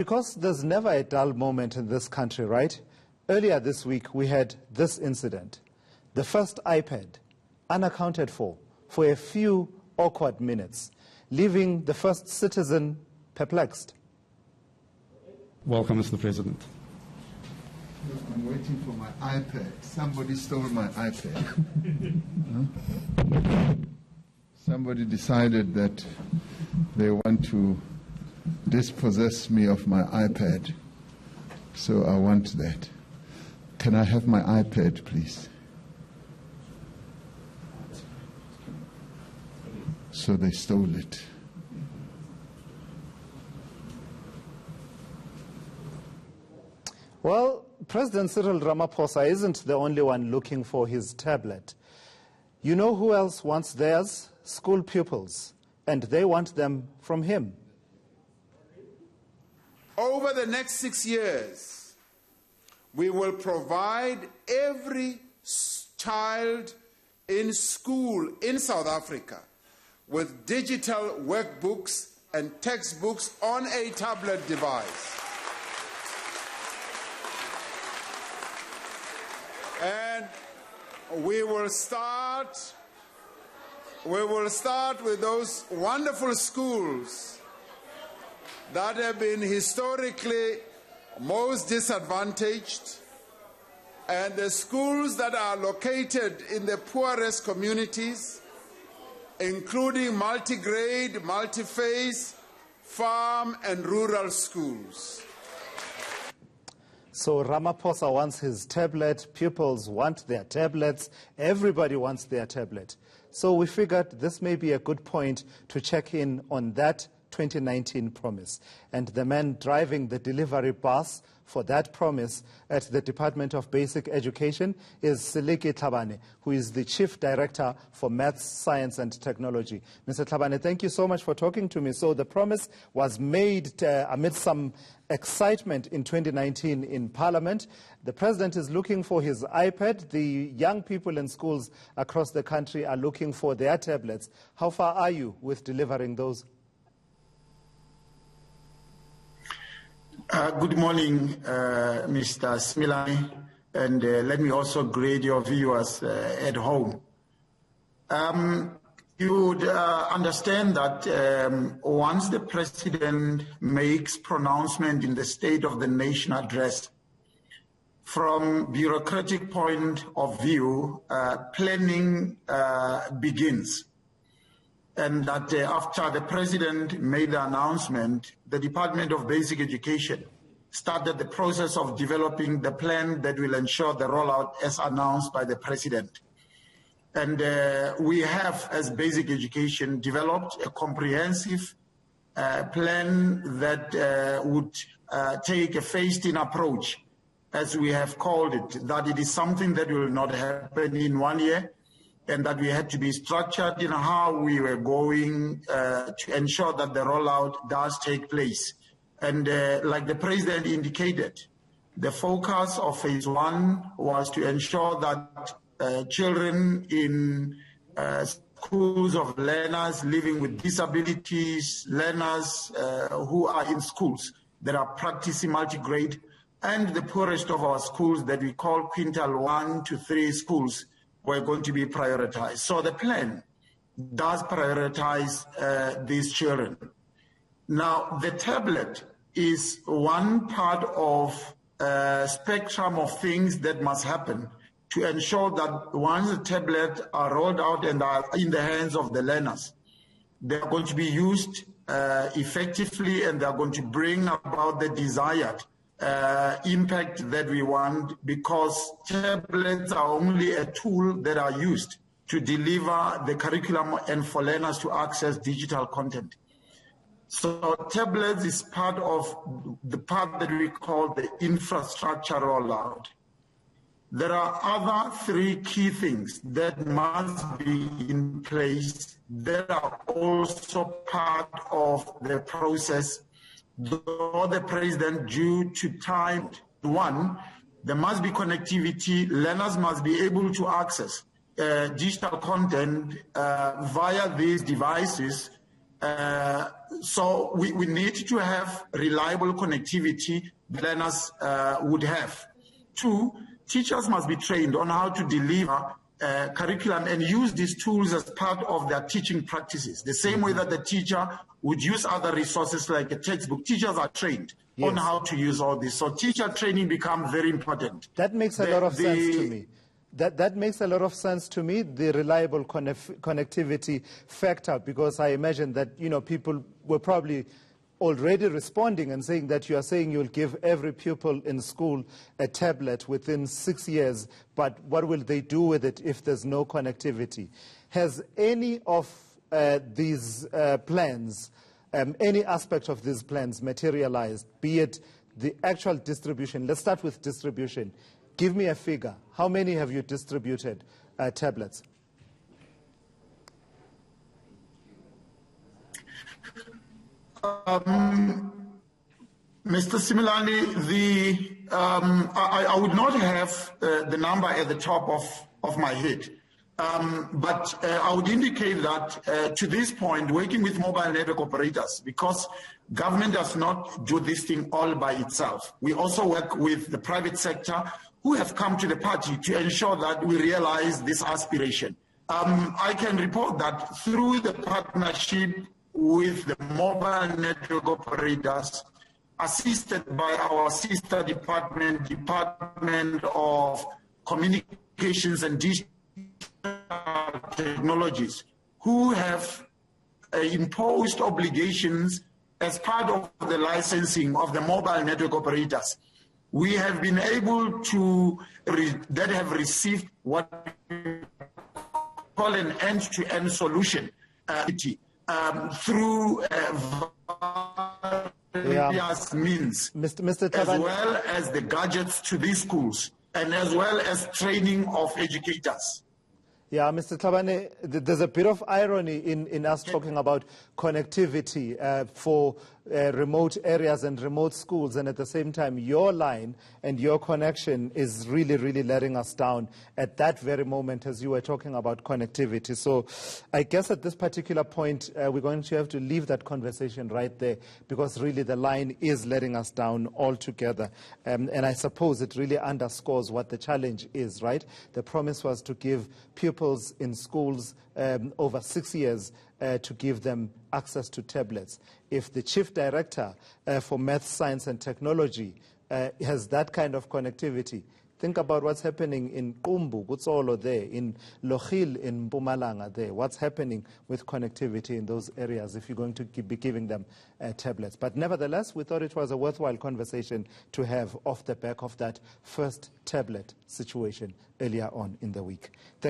Because there's never a dull moment in this country, right? Earlier this week, we had this incident. The first iPad, unaccounted for a few awkward minutes, leaving the first citizen perplexed. Welcome, Mr. President. I'm waiting for my iPad. Somebody stole my iPad. Somebody decided that they want to dispossess me of my iPad. So I want that. Can I have my iPad, please? So they stole it. Well, President Cyril Ramaphosa isn't the only one looking for his tablet. You know who else wants theirs? School pupils. And they want them from him. Over the next 6 years, we will provide every child in school in South Africa with digital workbooks and textbooks on a tablet device. And we will start with those wonderful schools that have been historically most disadvantaged, and the schools that are located in the poorest communities, including multi-grade, multi-phase, farm and rural schools. So Ramaphosa wants his tablet, pupils want their tablets, everybody wants their tablet. So we figured this may be a good point to check in on that 2019 promise. And the man driving the delivery bus for that promise at the Department of Basic Education is Seliki Tlhabane, who is the Chief Director for Maths, Science and Technology. Mr. Tlhabane, thank you so much for talking to me. So the promise was made amid some excitement in 2019 in Parliament. The President is looking for his iPad. The young people in schools across the country are looking for their tablets. How far are you with delivering those? Good morning, Mr. Smilani, and let me also greet your viewers at home. You would understand that once the President makes pronouncement in the State of the Nation address, from bureaucratic point of view, planning begins. And that after the President made the announcement, the Department of Basic Education started the process of developing the plan that will ensure the rollout as announced by the President. And we have, as Basic Education, developed a comprehensive plan that would take a phased-in approach, as we have called it, that it is something that will not happen in 1 year, and that we had to be structured in how we were going to ensure that the rollout does take place. And like the President indicated, the focus of phase 1 was to ensure that children in schools of learners living with disabilities, learners who are in schools that are practicing multi-grade, and the poorest of our schools that we call quintile 1 to 3 schools were going to be prioritized. So the plan does prioritize these children. Now, the tablet is one part of a spectrum of things that must happen to ensure that once the tablets are rolled out and are in the hands of the learners, they are going to be used effectively, and they are going to bring about the desired impact that we want, because tablets are only a tool that are used to deliver the curriculum and for learners to access digital content. So tablets is part of the part that we call the infrastructure rollout. There are other 3 key things that must be in place that are also part of the process. Though the President, due to time, 1, there must be connectivity. Learners must be able to access digital content via these devices So we need to have reliable connectivity the learners would have. 2, teachers must be trained on how to deliver curriculum and use these tools as part of their teaching practices. The same way that the teacher would use other resources like a textbook. Teachers are trained on how to use all this. So teacher training becomes very important. That makes a lot of sense to me. That makes a lot of sense to me, the reliable connectivity factor, because I imagine that, people were probably already responding and saying that you are saying you'll give every pupil in school a tablet within 6 years, but what will they do with it if there's no connectivity? Has any of these plans, any aspect of these plans materialized, be it the actual distribution? Let's start with distribution. Give me a figure. How many have you distributed tablets? Mr. Similani, I would not have the number at the top of my head. But I would indicate that to this point, working with mobile network operators, because government does not do this thing all by itself. We also work with the private sector who have come to the party to ensure that we realize this aspiration. I can report that through the partnership with the mobile network operators, assisted by our sister department, Department of Communications and Digital Technologies, who have imposed obligations as part of the licensing of the mobile network operators. We have been able to, that have received what we call an end-to-end solution through various means, Mr. as Tlhabane, well as the gadgets to these schools, and as well as training of educators. Yeah, Mr. Tlhabane, there's a bit of irony in us talking about connectivity for remote areas and remote schools, and at the same time, your line and your connection is really, really letting us down at that very moment as you were talking about connectivity. So I guess at this particular point, we're going to have to leave that conversation right there, because really the line is letting us down altogether. And I suppose it really underscores what the challenge is, right? The promise was to give pupils in schools over 6 years to give them access to tablets. If the chief director for math, science and technology has that kind of connectivity, think about what's happening in Qumbu, Kutsolo there, in Lohil, in Mpumalanga there. What's happening with connectivity in those areas if you're going to be giving them tablets? But nevertheless, we thought it was a worthwhile conversation to have off the back of that first tablet situation earlier on in the week.